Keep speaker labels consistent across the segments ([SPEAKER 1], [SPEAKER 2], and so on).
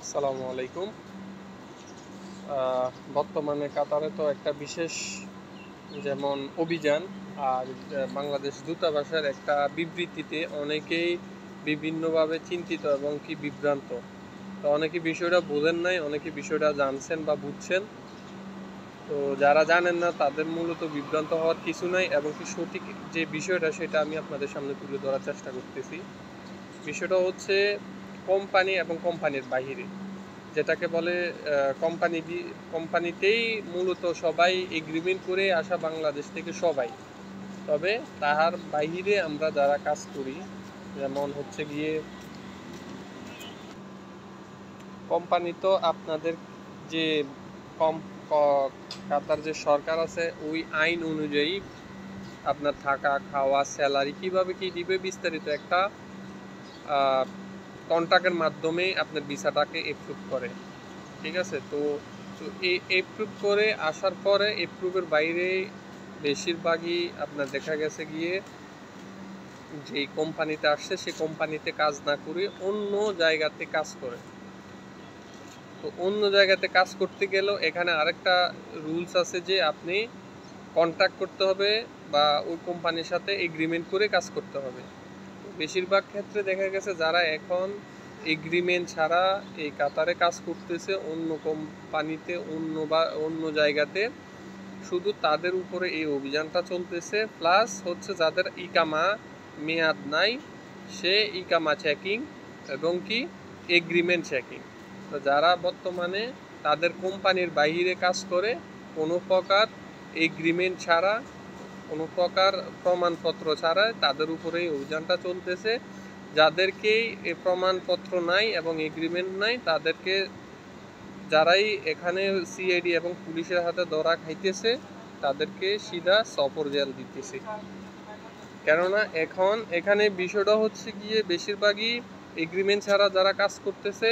[SPEAKER 1] আসসালামু আলাইকুম। বর্তমানে কাতারে তো একটা বিশেষ যেমন অভিযান আর বাংলাদেশ দূতাবাসের একটা বিবৃতিতে অনেকেই বিভিন্নভাবে চিন্তিত এবং কি বিভ্রান্ত। তো অনেকে বিষয়টা বোঝেন নাই, অনেকে বিষয়টা জানছেন বা বুঝছেন। তো যারা জানেন না তাদের মূলত বিভ্রান্ত হওয়ার কিছু নাই, এবং কি সঠিক যে বিষয়টা সেটা আমি আপনাদের সামনে তুলে ধরার চেষ্টা করতেছি। বিষয়টা হচ্ছে কোম্পানি এবং কোম্পানির বাহিরে, যেটাকে বলে কোম্পানি কোম্পানিতেই মূলত সবাই এগ্রিমেন্ট করে আসা বাংলাদেশ থেকে সবাই। তবে তাহার বাহিরে আমরা যারা কাজ করি, যেমন হচ্ছে গিয়ে কোম্পানি তো আপনাদের যে কম কাতার যে সরকার আছে ওই আইন অনুযায়ী আপনার থাকা খাওয়া স্যালারি কিভাবে কি দিবে বিস্তারিত একটা কন্ট্রাক্টের মাধ্যমে আপনার ভিসাটাকে এপ্রুভ করে। ঠিক আছে, তো এই এপ্রুভ করে আসার পরে এপ্রুভের বাইরে বেশিরভাগই আপনার দেখা গেছে গিয়ে যেই কোম্পানিতে আসছে সেই কোম্পানিতে কাজ না করে অন্য জায়গাতে কাজ করে। তো অন্য জায়গাতে কাজ করতে গেলেও এখানে আরেকটা রুলস আছে যে আপনি কন্ট্রাক্ট করতে হবে বা ওই কোম্পানির সাথে এগ্রিমেন্ট করে কাজ করতে হবে। বেশিরভাগ ক্ষেত্রে দেখা গেছে যারা এখন এগ্রিমেন্ট ছাড়া এই কাতারে কাজ করতেছে অন্য কোম্পানিতে অন্য জায়গাতে, শুধু তাদের উপরে এই অভিযানটা চলতেছে। প্লাস হচ্ছে যাদের ইকামা মেয়াদ নাই সে ইকামা চেকিং এবং কি এগ্রিমেন্ট চেকিং। তো যারা বর্তমানে তাদের কোম্পানির বাইরে কাজ করে কোনো প্রকার এগ্রিমেন্ট ছাড়া, কোনো প্রকার প্রমাণপত্র ছাড়া, তাদের উপরে এই অভিযানটা চলতেছে। যাদেরকে এই প্রমাণপত্র নাই এবং এগ্রিমেন্ট নাই তাদেরকে, যারাই এখানে সিআইডি এবং পুলিশের হাতে ধরা খাইতেছে তাদেরকে সিধা সফর জেল দিতেছে। কেননা এখন এখানে বিষয়টা হচ্ছে গিয়ে বেশিরভাগই এগ্রিমেন্ট ছাড়া যারা কাজ করতেছে,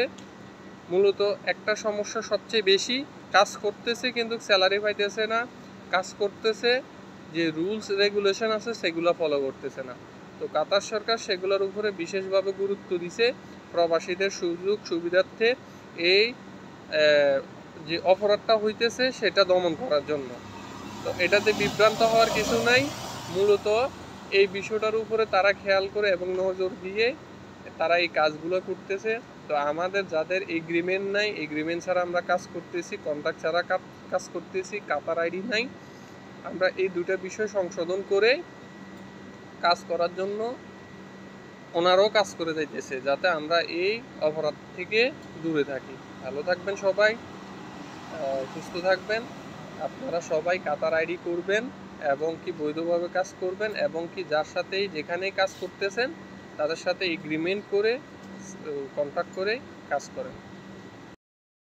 [SPEAKER 1] মূলত একটা সমস্যা সবচেয়ে বেশি, কাজ করতেছে কিন্তু স্যালারি পাইতেছে না, কাজ করতেছে যে রুলস রেগুলেশন আছে সেগুলো ফলো করতেছে না। তো কাতার সরকার সেগুলোর উপরে বিশেষভাবে গুরুত্ব দিছে প্রবাসীদের সুযোগ সুবিধার্থে এই যে অপরাধটা হইতেছে সেটা দমন করার জন্য। তো এটাতে বিভ্রান্ত হওয়ার কিছু নাই, মূলত এই বিষয়টার উপরে তারা খেয়াল করে এবং নজর দিয়ে তারা এই কাজগুলো করতেছে। তো আমাদের যাদের এগ্রিমেন্ট নাই, এগ্রিমেন্ট ছাড়া আমরা কাজ করতেছি, কন্ট্রাক্ট ছাড়া কাজ করতেছি, কাতার আইডি নাই, আমরা এই দুটো বিষয় সংশোধন করে কাজ করার জন্য ওনারাও কাজ করে যাইতেছে, যাতে আমরা এই অপরাধ থেকে দূরে থাকি। ভালো থাকবেন সবাই, সুস্থ থাকবেন। আপনারা সবাই কাতার আইডি করবেন এবং কি বৈধভাবে কাজ করবেন, এবং কি যার সাথেই যেখানেই কাজ করতেছেন তাদের সাথে এগ্রিমেন্ট করে কন্ট্রাক্ট করে কাজ করেন।